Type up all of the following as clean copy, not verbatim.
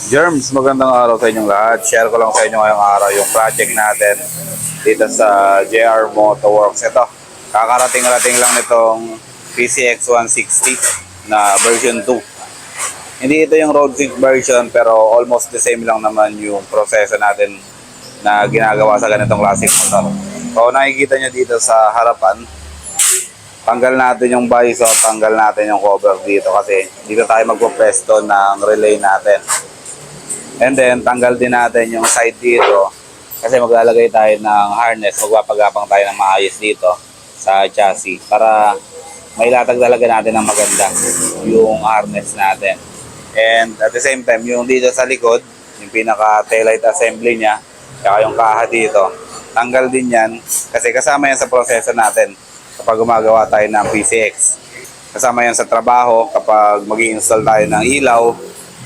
Germs, magandang araw sa inyong lahat. Share ko lang sa inyo ngayong araw yung project natin dito sa JR Motorworks. Ito, kakarating-rating lang nitong PCX 160 na version 2. Hindi ito yung road trip version pero almost the same lang naman yung proseso natin na ginagawa sa ganitong classic motor. So nakikita nyo dito sa harapan, tanggal natin yung visor, tanggal natin yung cover dito kasi dito tayo magpo-presto ng relay natin. And then, tanggal din natin yung side dito kasi maglalagay tayo ng harness. Magpapagapang tayo ng maayos dito sa chassis para mailatag talaga natin ng maganda yung harness natin. And at the same time, yung dito sa likod, yung pinaka taillight assembly niya, saka yung kaha dito, tanggal din yan kasi kasama yan sa proseso natin kapag gumagawa tayo ng PCX. Kasama yan sa trabaho kapag mag-i-install tayo ng ilaw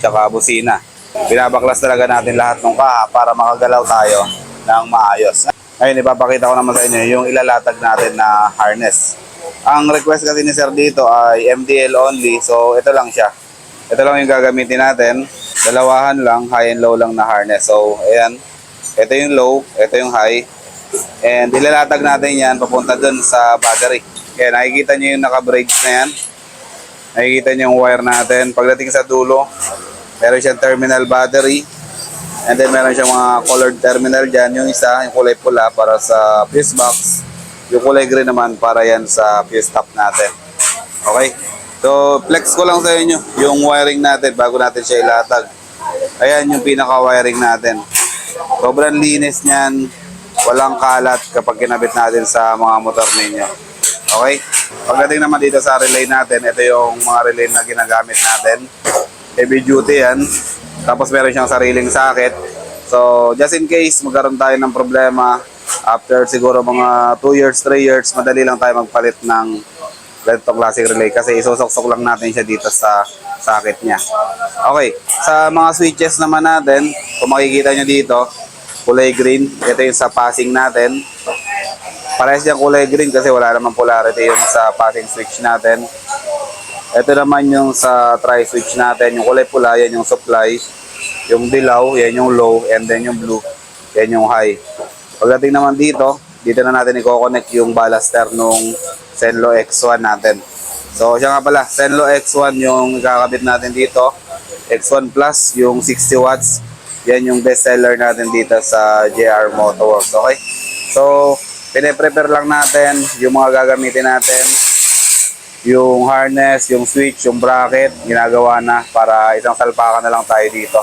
tsaka busina. Binabaklas talaga natin lahat ng kaha para makagalaw tayo ng maayos. Ngayon, ipapakita ko naman sa inyo yung ilalatag natin na harness. Ang request kasi ni sir dito ay MDL only, so ito lang siya. Ito lang yung gagamitin natin. Dalawahan lang, high and low lang na harness. So, ayan. Ito yung low, ito yung high. And ilalatag natin yan papunta dun sa battery. Kaya nakikita nyo yung naka-bridge na yan. Nakikita nyo yung wire natin. Pagdating sa dulo, meron siyang terminal battery. And then meron siyang mga colored terminal dyan. Yung isa, yung kulay pula para sa fuse box. Yung kulay green naman para yan sa fuse top natin. Okay? So, flex ko lang sa inyo yung wiring natin bago natin siya ilatag. Ayan yung pinaka-wiring natin. Sobrang linis niyan. Walang kalat kapag kinabit natin sa mga motor ninyo. Okay? Pagdating naman dito sa relay natin, ito yung mga relay na ginagamit natin. Heavy duty yan. Tapos meron siyang sariling socket. So, just in case magkaroon tayo ng problema, after siguro mga 2 years, 3 years, madali lang tayo magpalit ng ganitong classic relay kasi isusok-sok lang natin siya dito sa socket niya. Okay, sa mga switches naman natin, kung makikita nyo dito, kulay green. Ito yung sa passing natin. Parehas yung kulay green kasi wala namang polarity yung sa passing switch natin. Ito naman yung sa tri-switch natin, yung kulay pula, yan yung supply. Yung dilaw, yan yung low, and then yung blue, yan yung high. Pagdating naman dito, dito na natin i-connect yung ballaster nung Zenlo X1 natin. So, siya nga pala, Zenlo X1 yung kakabit natin dito. X1 Plus, yung 60 watts. Yan yung best seller natin dito sa JR Motorworks, okay? So, pine-prepare lang natin yung mga gagamitin natin. Yung harness, yung switch, yung bracket, ginagawa na para isang salpakan na lang tayo dito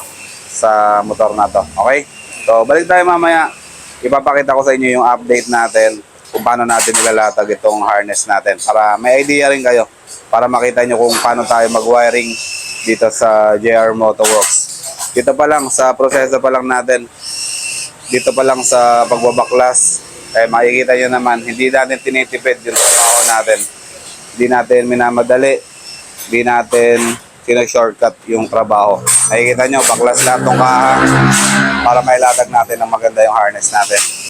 sa motor na to. Okay? So, balik tayo mamaya. Ipapakita ko sa inyo yung update natin kung paano natin nilalatag itong harness natin para may idea rin kayo para makita nyo kung paano tayo mag-wiring dito sa JR Motorworks. Dito pa lang, sa proseso pa lang natin, dito pa lang sa pagbabaklas, makikita nyo naman, hindi natin tinitipid yung trabaho natin. Hindi natin minamadali, hindi natin sino-shortcut yung trabaho. Nakikita nyo, baklas lahat ng kaha para mailatag natin ng maganda yung harness natin.